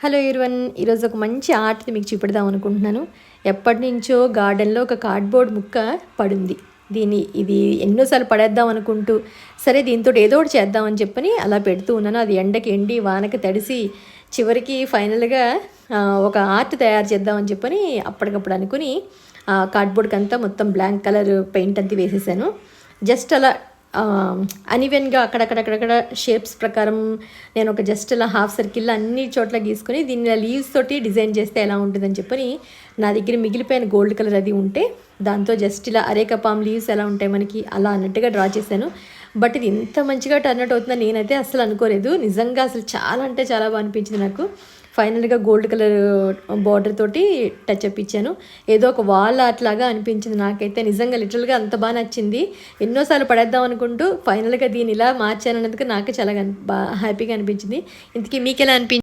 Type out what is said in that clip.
Hello everyone, ఈరోజు ఒక మంచి ఆర్ట్ని మీకు చూపెడదాం అనుకుంటున్నాను. ఎప్పటి నుంచో గార్డెన్లో ఒక కార్డ్బోర్డ్ ముక్క పడింది. ఇది ఎన్నోసార్లు పడేద్దాం అనుకుంటూ సరే దీంతో ఏదో ఒకటి చేద్దామని చెప్పని అలా పెడుతూ ఉన్నాను. అది ఎండకి ఎండి వానకి తడిసి చివరికి ఫైనల్గా ఒక ఆర్ట్ తయారు చేద్దామని చెప్పని అప్పటికప్పుడు అనుకుని కార్డ్బోర్డ్కి అంతా మొత్తం బ్లాంక్ కలర్ పెయింట్ అంతా వేసేసాను. జస్ట్ అలా అన్ఈవెన్గా అక్కడక్కడక్కడక్కడ షేప్స్ ప్రకారం నేను ఒక జస్ట్ అలా హాఫ్ సర్కిల్లో అన్ని చోట్ల గీసుకొని దీన్ని లీవ్స్ తోటి డిజైన్ చేస్తే ఎలా ఉంటుందని చెప్పని నా దగ్గర మిగిలిపోయిన గోల్డ్ కలర్ అది ఉంటే దాంతో జస్ట్ ఇలా అరేక పామ్ లీవ్స్ ఎలా ఉంటాయి మనకి అలా అన్నట్టుగా డ్రా చేశాను. బట్ ఇది ఇంత మంచిగా టర్న్ అవుతుందని నేనైతే అసలు అనుకోలేదు. నిజంగా అసలు చాలా అంటే చాలా బాగా అనిపించింది నాకు. ఫైనల్గా గోల్డ్ కలర్ బార్డర్ తోటి టచ్ అప్ ఇచ్చాను. ఏదో ఒక వాల్ ఆర్ట్ లాగా అనిపించింది నాకైతే. నిజంగా లిటరల్గా అంత బాగా నచ్చింది. ఎన్నోసార్లు పడేద్దాం అనుకుంటూ ఫైనల్గా దీన్ని ఇలా మార్చాను అన్నందుకు నాకు చాలా హ్యాపీగా అనిపించింది. ఇంతకీ మీకు ఎలా అనిపించింది?